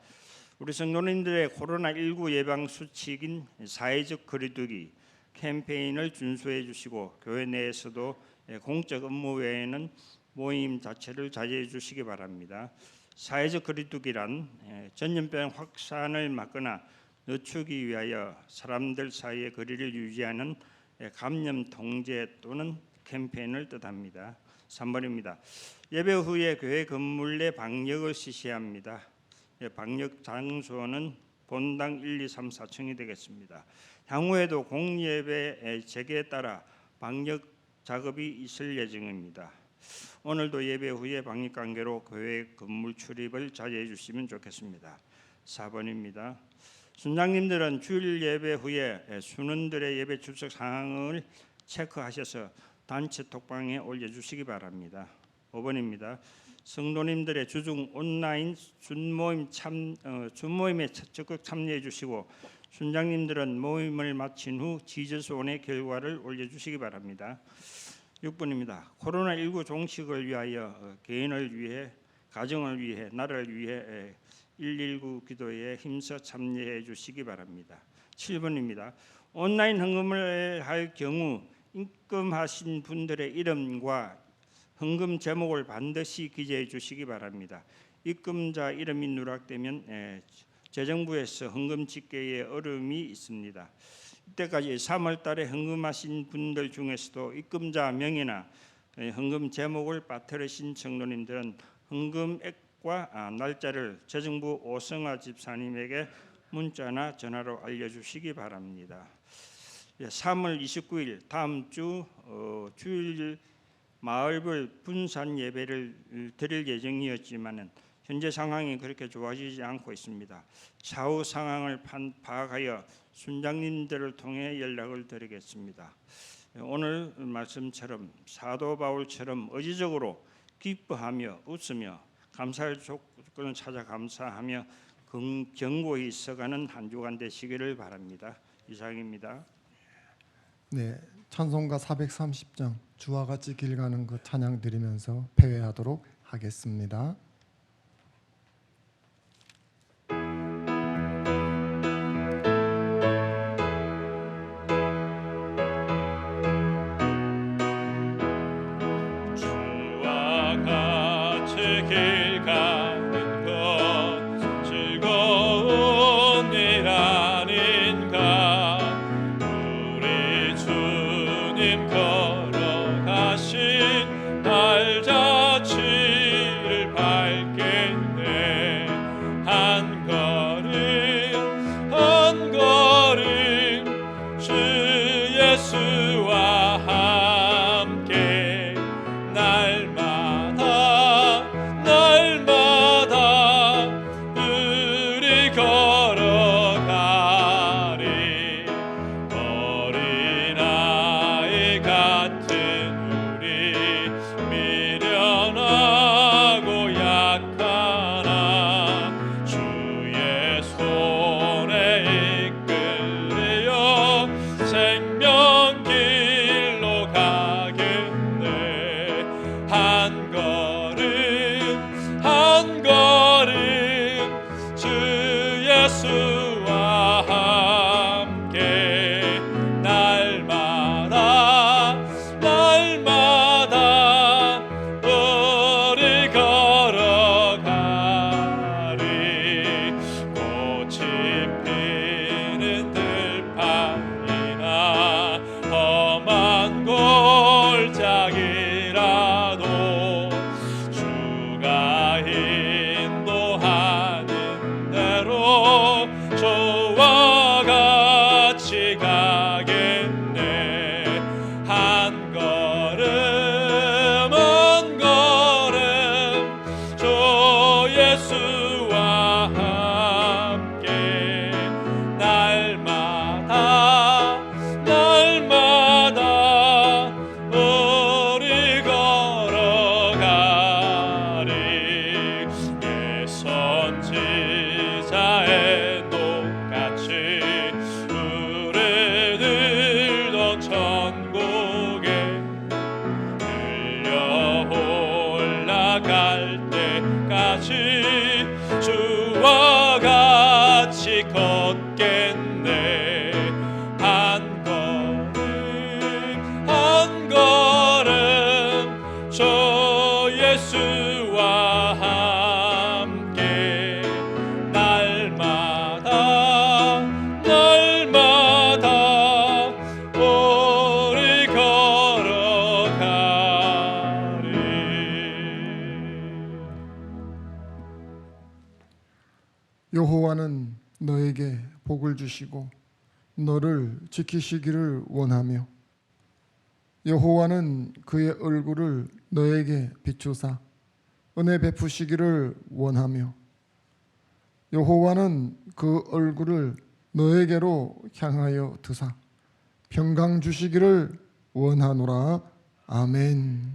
우리 성도님들의 코로나19 예방 수칙인 사회적 거리두기 캠페인을 준수해 주시고 교회 내에서도 공적 업무 외에는 모임 자체를 자제해 주시기 바랍니다. 사회적 거리두기란 전염병 확산을 막거나 늦추기 위하여 사람들 사이의 거리를 유지하는 감염 통제 또는 캠페인을 뜻합니다. 3번입니다. 예배 후에 교회 건물 내 방역을 실시합니다. 방역 장소는 본당 1, 2, 3, 4층이 되겠습니다. 향후에도 공예배 재개에 따라 방역 작업이 있을 예정입니다. 오늘도 예배 후에 방역 관계로 교회 건물 출입을 자제해 주시면 좋겠습니다. 4번입니다. 순장님들은 주일 예배 후에 순원들의 예배 출석 상황을 체크하셔서 단체 톡방에 올려주시기 바랍니다. 5번입니다. 성도님들의 주중 온라인 준모임에 적극 참여해 주시고 순장님들은 모임을 마친 후 지저스온의 결과를 올려주시기 바랍니다. 6번입니다. 코로나19 종식을 위하여 개인을 위해 가정을 위해 나라를 위해 119 기도에 힘써 참여해 주시기 바랍니다. 7번입니다. 온라인 헌금을 할 경우 입금하신 분들의 이름과 헌금 제목을 반드시 기재해 주시기 바랍니다. 입금자 이름이 누락되면 재정부에서 헌금 집계에 어려움이 있습니다. 이때까지 3월 달에 헌금하신 분들 중에서도 입금자 명의나 헌금 제목을 빠뜨리신 성도님들은 헌금액과 날짜를 재정부 오성아 집사님에게 문자나 전화로 알려주시기 바랍니다. 3월 29일 다음 주 주일 마을별 분산 예배를 드릴 예정이었지만은 현재 상황이 그렇게 좋아지지 않고 있습니다. 차후 상황을 파악하여 순장님들을 통해 연락을 드리겠습니다. 오늘 말씀처럼 사도 바울처럼 의지적으로 기뻐하며 웃으며 감사할 조건을 찾아 감사하며 견고히 있어가는 한 주간 되시기를 바랍니다. 이상입니다. 네, 찬송가 430장 주와 같이 길 가는 것 찬양 드리면서 폐회하도록 하겠습니다. 주와 같이 길 가는 것 즐거운 일 아닌가. 우리 주님 걸어가신 발자취를 밟겠네. 한 걸음 한 걸음 주 예수와 함께 날마다 갈 때까지 주와 같이 걷겠네. 한 걸음 주 예수와 함께 날마다 우리 걸어가리. 여호와는 너에게 복을 주시고 너를 지키시기를 원하며 여호와는 그의 얼굴을 너에게 비추사 은혜 베푸시기를 원하며 여호와는 그 얼굴을 너에게로 향하여 드사 평강 주시기를 원하노라. 아멘.